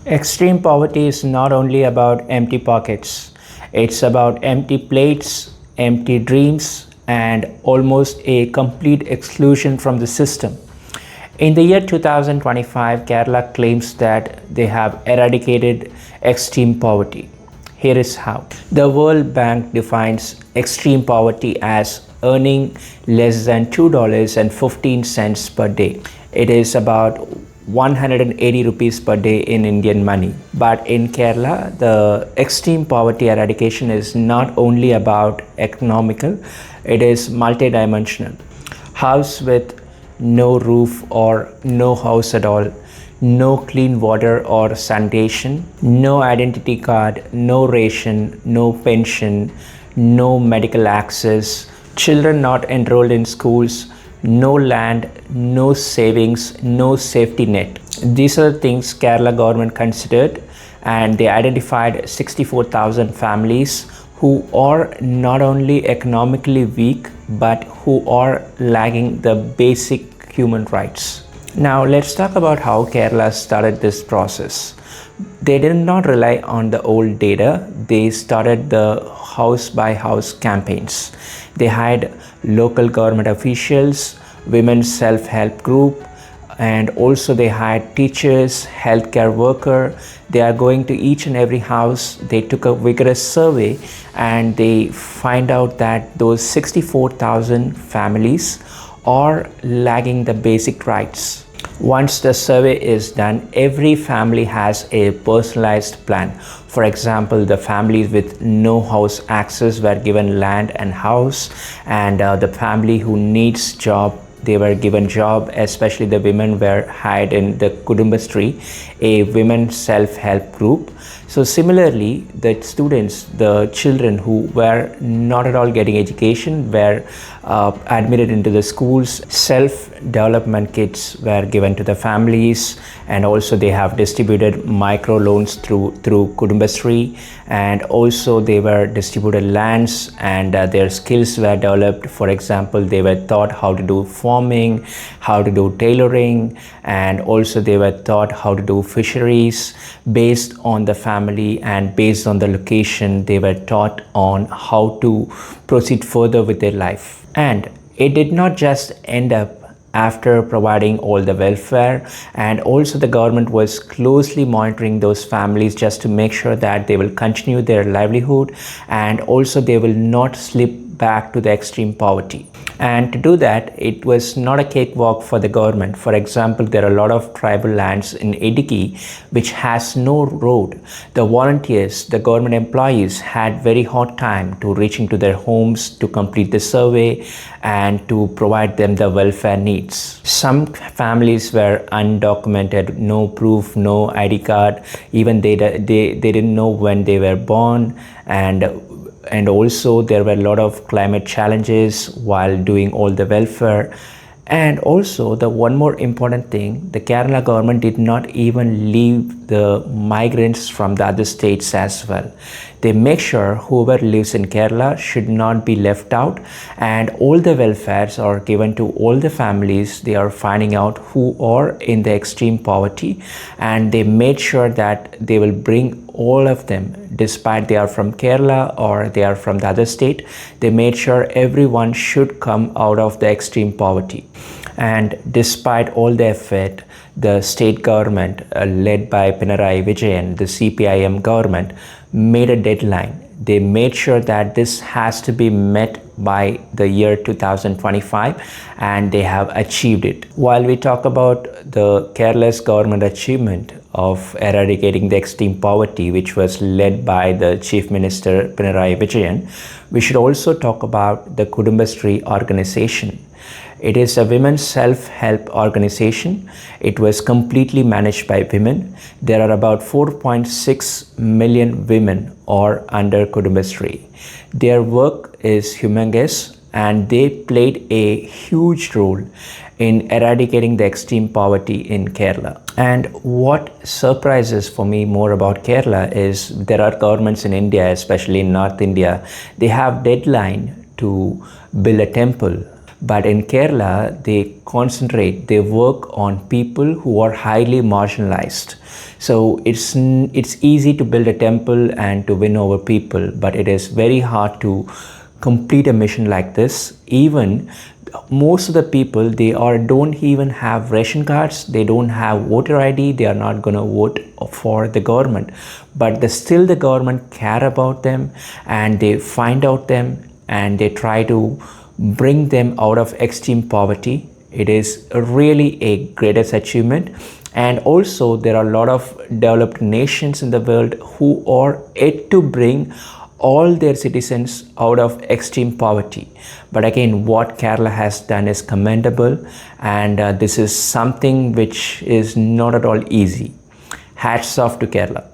Extreme poverty is not only about empty pockets, it's about empty plates, empty dreams, and almost a complete exclusion from the system. In the year 2025, Kerala claims that they have eradicated extreme poverty. Here is how. The World Bank defines extreme poverty as earning less than $2.15 per day. It is about 180 rupees per day in Indian money. But in Kerala, the extreme poverty eradication is not only about economical, it is multidimensional. House with no roof or no house at all, no clean water or sanitation, no identity card, no ration, no pension, no medical access, children not enrolled in schools, no land, no savings, no safety net. These are the things Kerala government considered, and they identified 64,000 families who are not only economically weak but who are lagging the basic human rights. Now let's talk about how Kerala started this process. They did not rely on the old data. They started the house by house campaigns. They hired local government officials, women's self-help group, and also they hired teachers, healthcare worker. They are going to each and every house. They took a vigorous survey and they find out that those 64,000 families are lagging the basic rights. Once the survey is done, every family has a personalized plan. For example, the families with no house access were given land and house, and the family who needs job, they were given job. Especially the women were hired in the Kudumbashree, a women self-help group. So similarly, the students, the children who were not at all getting education were admitted into the schools. Self-development kits were given to the families, and also they have distributed micro loans through Kudumbashree, and also they were distributed lands, and their skills were developed. For example, they were taught how to do farming, how to do tailoring, and also they were taught how to do fisheries. Based on the family and based on the location, they were taught on how to proceed further with their life. And it did not just end up after providing all the welfare, and also the government was closely monitoring those families just to make sure that they will continue their livelihood and also they will not slip back to the extreme poverty. And to do that, it was not a cakewalk for the government. For example, there are a lot of tribal lands in Idiki which has no road. The volunteers, the government employees had very hard time to reaching to their homes to complete the survey and to provide them the welfare needs. Some families were undocumented, no proof, no ID card, even they didn't know when they were born, and also there were a lot of climate challenges while doing all the welfare. And also the one more important thing, the Kerala government did not even leave the migrants from the other states as well. They make sure whoever lives in Kerala should not be left out, and all the welfares are given to all the families. They are finding out who are in the extreme poverty, and they made sure that they will bring all of them, despite they are from Kerala or they are from the other state. They made sure everyone should come out of the extreme poverty. And despite all the effort, the state government led by Pinarayi Vijayan, the CPIM government, made a deadline. They made sure that this has to be met by the year 2025, and they have achieved it. While we talk about the Kerala's government achievement of eradicating the extreme poverty, which was led by the Chief Minister Pinarayi Vijayan, we should also talk about the Kudumbashree organization. It is a women's self-help organization. It was completely managed by women. There are about 4.6 million women are under Kudumbashree. Their work is humongous, and they played a huge role in eradicating the extreme poverty in Kerala. And what surprises for me more about Kerala is there are governments in India, especially in North India, they have deadline to build a temple. But in Kerala, they work on people who are highly marginalized. So it's easy to build a temple and to win over people, but it is very hard to complete a mission like this. Even most of the people, don't even have ration cards, they don't have voter ID, they are not going to vote for the government, but still the government care about them, and they find out them, and they try to bring them out of extreme poverty. It is really a greatest achievement. And also there are a lot of developed nations in the world who are yet to bring all their citizens out of extreme poverty. But again, what Kerala has done is commendable, and this is something which is not at all easy. Hats off to Kerala.